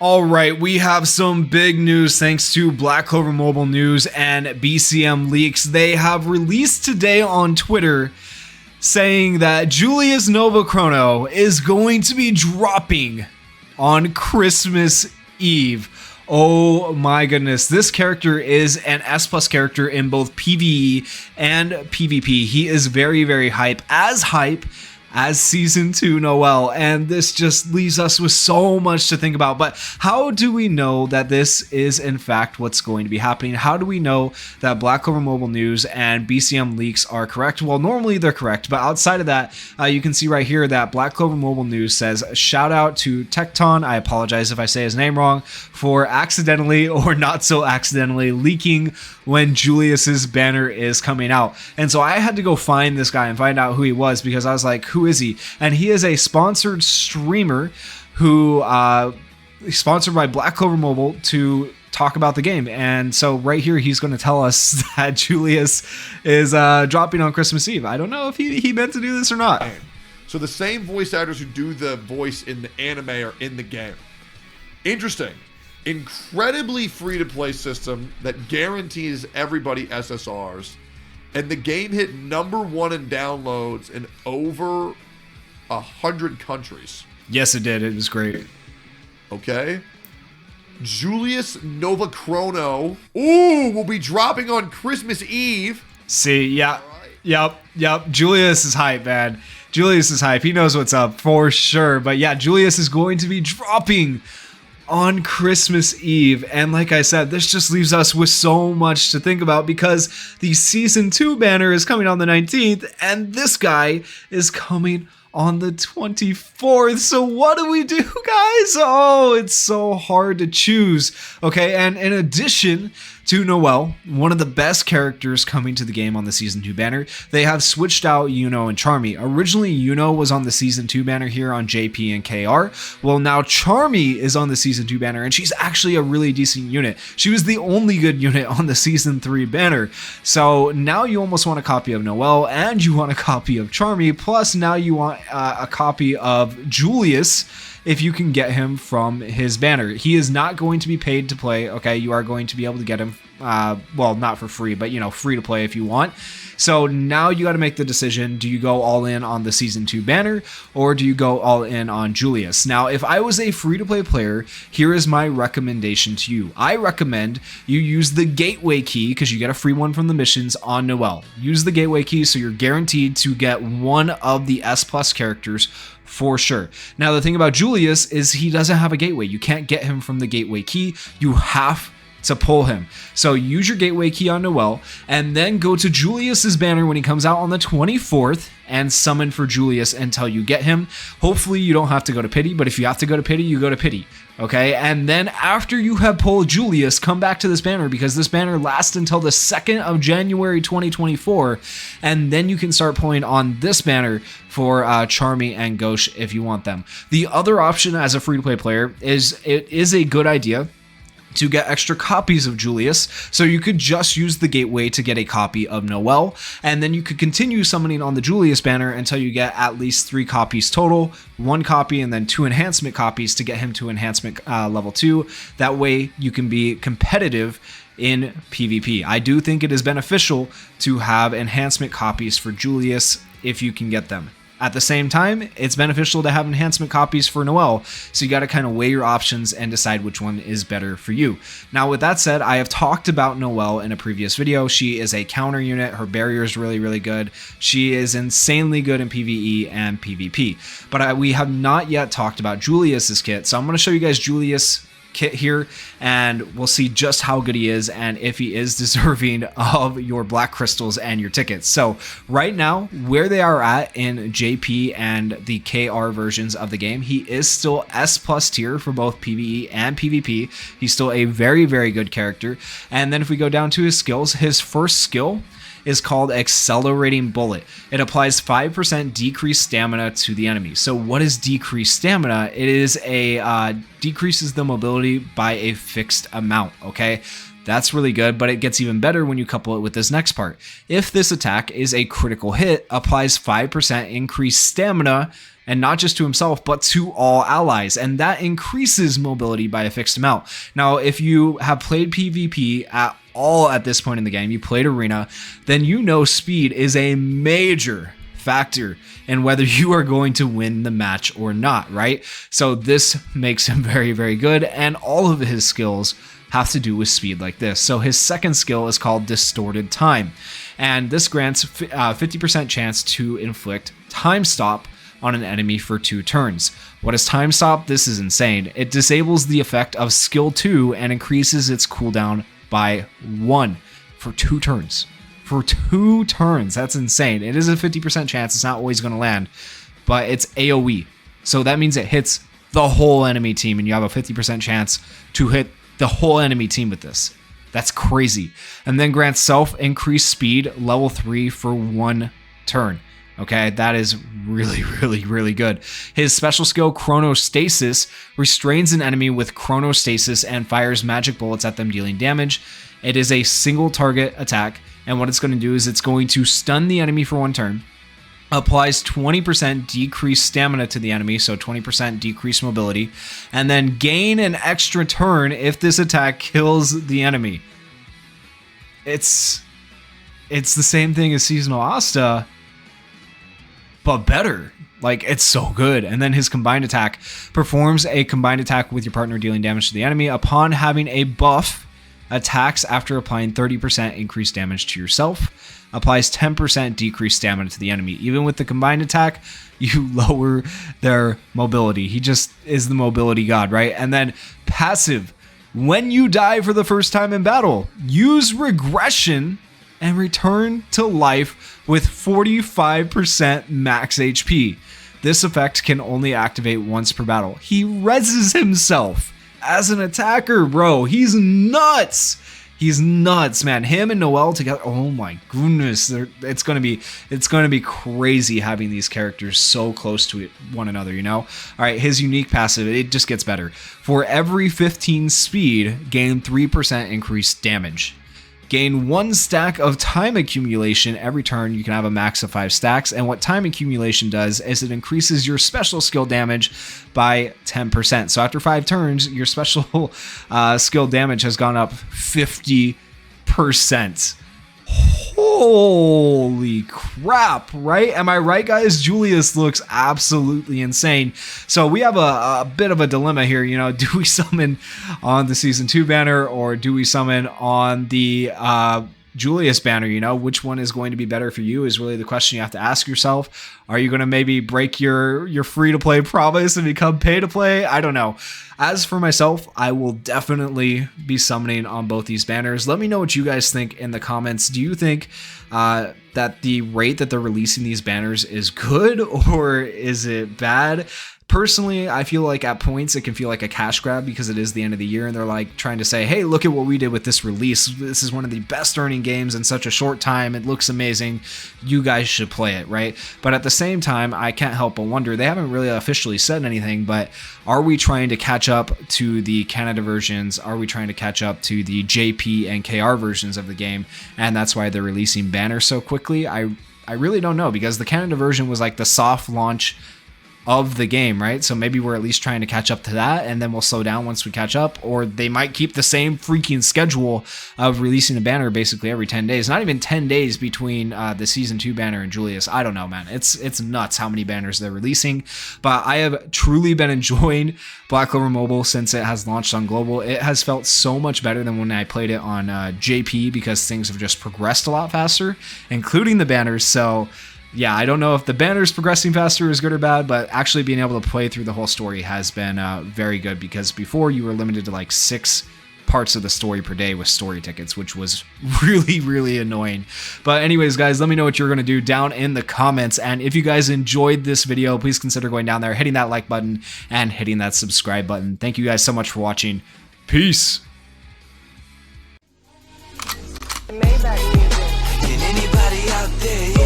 All right, we have some big news thanks to Black Clover Mobile News and BCM Leaks. They have released today on Twitter saying that Julius Chrono is going to be dropping on Christmas Eve. Oh my goodness, this character is an S plus character in both PvE and PvP. He is very, very hype as Season 2 Noel, and this just leaves us with so much to think about. But how do we know that this is in fact what's going to be happening? How do we know that Black Clover Mobile News and BCM Leaks are correct? Well, normally they're correct, but outside of that, you can see right here that Black Clover Mobile News says, shout out to Tecton, I apologize if I say his name wrong, for accidentally or not so accidentally leaking when Julius's banner is coming out. And so I had to go find this guy and find out who he was, because I was like, who is he? And he is a sponsored streamer who sponsored by Black Clover Mobile to talk about the game. And so right here he's going to tell us that Julius is dropping on Christmas Eve. I don't know if he meant to do this or not. So the same voice actors who do the voice in the anime are in the game. Interesting. Incredibly free-to-play system that guarantees everybody SSRs, and the game hit #1 in downloads in over 100 countries. Yes, it did. It was great. Okay. Julius Chrono, will be dropping on Christmas Eve. See, yeah, right. Yep. Julius is hype, man. Julius is hype. He knows what's up for sure. But yeah, Julius is going to be dropping on Christmas Eve, and like I said, this just leaves us with so much to think about, because the Season 2 banner is coming on the 19th, and this guy is coming on the 24th. So what do we do, guys? Oh, it's so hard to choose. Okay, and in addition to Noel, one of the best characters coming to the game on the Season 2 banner, they have switched out Yuno and Charmy. Originally, Yuno was on the Season 2 banner here on JP and KR. Well, now Charmy is on the Season 2 banner, and she's actually a really decent unit. She was the only good unit on the Season 3 banner. So now you almost want a copy of Noel, and you want a copy of Charmy, plus now you want a copy of Julius, if you can get him from his banner. He is not going to be paid to play, okay? You are going to be able to get him, well, not for free, but, you know, free to play if you want. So now you got to make the decision. Do you go all in on the Season 2 banner, or do you go all in on Julius? Now, if I was a free-to-play player, here is my recommendation to you. I recommend you use the gateway key, because you get a free one from the missions on Noel. Use the gateway key so you're guaranteed to get one of the S plus characters for sure. Now, the thing about Julius is he doesn't have a gateway. You can't get him from the gateway key. You have to pull him. So use your gateway key on Noel, and then go to Julius's banner when he comes out on the 24th and summon for Julius until you get him. Hopefully you don't have to go to pity, but if you have to go to pity, you go to pity. Okay, and then after you have pulled Julius, come back to this banner, because this banner lasts until the 2nd of January 2024, and then you can start pulling on this banner for Charmy and Ghosh if you want them. The other option as a free-to-play player is it is a good idea to get extra copies of Julius, so you could just use the gateway to get a copy of Noel, and then you could continue summoning on the Julius banner until you get at least 3 copies total, 1 copy and then 2 enhancement copies to get him to enhancement level 2. That way you can be competitive in PvP. I do think it is beneficial to have enhancement copies for Julius if you can get them. At the same time, it's beneficial to have enhancement copies for Noel, so you got to kind of weigh your options and decide which one is better for you. Now, with that said, I have talked about Noel in a previous video. She is a counter unit. Her barrier is really, really good. She is insanely good in PvE and PvP. But we have not yet talked about Julius's kit, so I'm going to show you guys Julius kit here, and we'll see just how good he is and if he is deserving of your black crystals and your tickets. So right now, where they are at in JP and the KR versions of the game, he is still S plus tier for both PvE and PvP. He's still a very, very good character. And then if we go down to his skills, his first skill is called Accelerating Bullet. It applies 5% decreased stamina to the enemy. So what is decreased stamina? It is a decreases the mobility by a fixed amount, okay? That's really good, but it gets even better when you couple it with this next part. If this attack is a critical hit, applies 5% increased stamina and not just to himself, but to all allies. And that increases mobility by a fixed amount. Now, if you have played PvP at all at this point in the game, you played Arena, then you know speed is a major factor in whether you are going to win the match or not, right? So this makes him very, very good, and all of his skills have to do with speed like this. So his second skill is called Distorted Time, and this grants 50% chance to inflict time stop on an enemy for 2 turns. What is time stop? This is insane. It disables the effect of skill 2 and increases its cooldown by 1 for 2 turns. For 2 turns, that's insane. It is a 50% chance, it's not always going to land, but it's AoE. So that means it hits the whole enemy team, and you have a 50% chance to hit the whole enemy team with this. That's crazy. And then grants self-increased speed, level 3 for 1 turn. Okay, that is really, really, really good. His special skill, Chronostasis, restrains an enemy with Chronostasis and fires magic bullets at them, dealing damage. It is a single target attack, and what it's going to do is it's going to stun the enemy for 1 turn, applies 20% decreased stamina to the enemy, so 20% decreased mobility, and then gain an extra turn if this attack kills the enemy. It's the same thing as Seasonal Asta, but better. Like, it's so good. And then his combined attack performs a combined attack with your partner, dealing damage to the enemy. Upon having a buff, attacks after applying 30% increased damage to yourself, applies 10% decreased stamina to the enemy. Even with the combined attack, you lower their mobility. He just is the mobility god, right? And then passive, when you die for the first time in battle, use regression and return to life with 45% max HP. This effect can only activate once per battle. He reses himself as an attacker, bro. He's nuts. He's nuts, man. Him and Noelle together. Oh my goodness. It's gonna be crazy having these characters so close to one another, you know? All right, his unique passive, it just gets better. For every 15 speed, gain 3% increased damage. Gain 1 stack of time accumulation every turn. You can have a max of 5 stacks. And what time accumulation does is it increases your special skill damage by 10%. So after 5 turns, your special skill damage has gone up 50%. Holy crap, right? Am I right, guys? Julius looks absolutely insane. So we have a bit of a dilemma here. You know, do we summon on the Season 2 banner, or do we summon on the Julius banner? You know, which one is going to be better for you is really the question you have to ask yourself. Are you going to maybe break your free-to-play promise and become pay-to-play? I don't know. As for myself, I will definitely be summoning on both these banners. Let me know what you guys think in the comments. Do you think that the rate that they're releasing these banners is good, or is it bad? Personally, I feel like at points it can feel like a cash grab because it is the end of the year and they're like trying to say, hey, look at what we did with this release. This is one of the best earning games in such a short time. It looks amazing. You guys should play it, right? But at the same time, I can't help but wonder, they haven't really officially said anything, but are we trying to catch up to the Canada versions? Are we trying to catch up to the JP and KR versions of the game? And that's why they're releasing banners so quickly. I really don't know, because the Canada version was like the soft launch of the game, right? So maybe we're at least trying to catch up to that, and then we'll slow down once we catch up, or they might keep the same freaking schedule of releasing a banner basically every 10 days. Not even 10 days between the Season 2 banner and Julius. I don't know, man. It's nuts how many banners they're releasing, but I have truly been enjoying Black Clover Mobile since it has launched on global. It has felt so much better than when I played it on JP, because things have just progressed a lot faster, including the banners. So yeah, I don't know if the banners progressing faster is good or bad, but actually being able to play through the whole story has been very good, because before you were limited to like 6 parts of the story per day with story tickets, which was really, really annoying. But anyways, guys, let me know what you're going to do down in the comments. And if you guys enjoyed this video, please consider going down there, hitting that like button and hitting that subscribe button. Thank you guys so much for watching. Peace. Maybach music. Can anybody out there